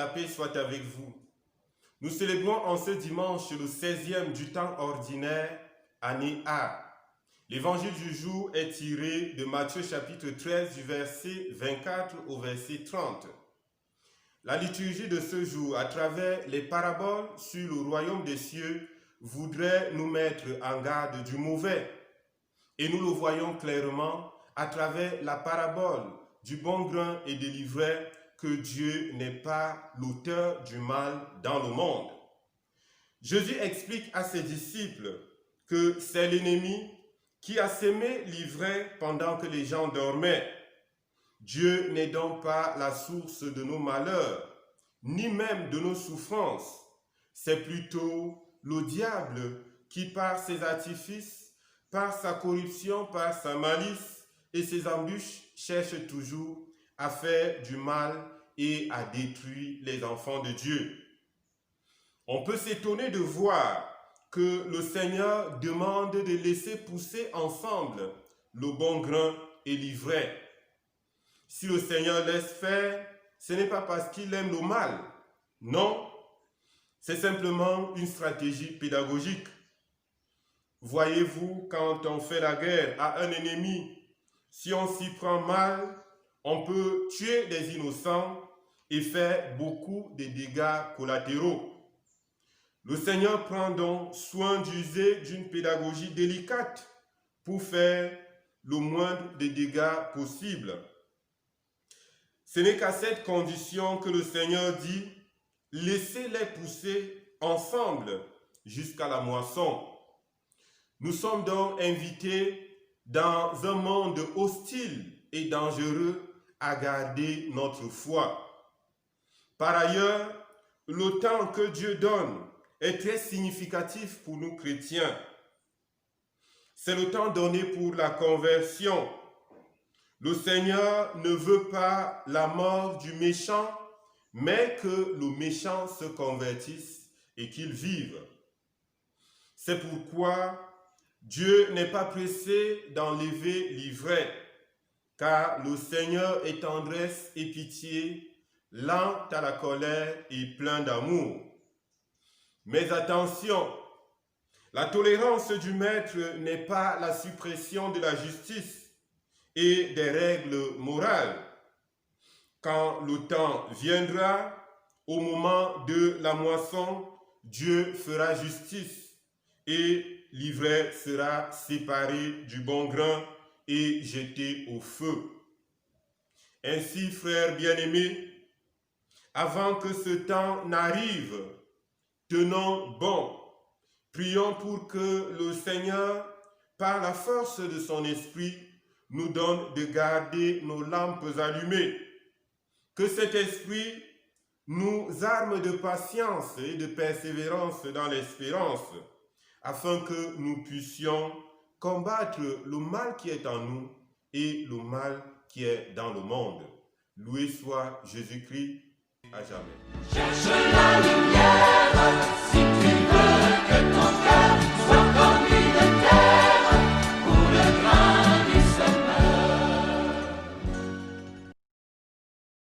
la paix soit avec vous. Nous célébrons en ce dimanche le 16e du temps ordinaire, année A. L'évangile du jour est tiré de Matthieu chapitre 13 du verset 24 au verset 30. La liturgie de ce jour, à travers les paraboles sur le royaume des cieux, voudrait nous mettre en garde du mauvais. Et nous le voyons clairement à travers la parabole du bon grain et de l'ivraie que Dieu n'est pas l'auteur du mal dans le monde. Jésus explique à ses disciples que c'est l'ennemi qui a sémé l'ivraie pendant que les gens dormaient. Dieu n'est donc pas la source de nos malheurs, ni même de nos souffrances. C'est plutôt le diable qui, par ses artifices, par sa corruption, par sa malice et ses embûches, cherche toujours à faire du mal et à détruire les enfants de Dieu. On peut s'étonner de voir que le Seigneur demande de laisser pousser ensemble le bon grain et l'ivraie. Si le Seigneur laisse faire, ce n'est pas parce qu'il aime le mal. Non, c'est simplement une stratégie pédagogique. Voyez-vous, quand on fait la guerre à un ennemi, si on s'y prend mal, on peut tuer des innocents et faire beaucoup de dégâts collatéraux. Le Seigneur prend donc soin d'user d'une pédagogie délicate pour faire le moindre des dégâts possible. Ce n'est qu'à cette condition que le Seigneur dit « Laissez-les pousser ensemble jusqu'à la moisson ». Nous sommes donc invités dans un monde hostile et dangereux à garder notre foi. Par ailleurs, le temps que Dieu donne est très significatif pour nous chrétiens. C'est le temps donné pour la conversion. Le Seigneur ne veut pas la mort du méchant, mais que le méchant se convertisse et qu'il vive. C'est pourquoi Dieu n'est pas pressé d'enlever l'ivraie, car le Seigneur est tendresse et pitié, lent à la colère et plein d'amour. Mais attention, la tolérance du Maître n'est pas la suppression de la justice et des règles morales. Quand le temps viendra, au moment de la moisson, Dieu fera justice et l'ivraie sera séparée du bon grain et jetée au feu. Ainsi, frères bien-aimés, avant que ce temps n'arrive, tenons bon. Prions pour que le Seigneur, par la force de son esprit, nous donne de garder nos lampes allumées. Que cet esprit nous arme de patience et de persévérance dans l'espérance, afin que nous puissions combattre le mal qui est en nous et le mal qui est dans le monde. Loué soit Jésus-Christ à jamais. Cherche la lumière si tu veux que ton cœur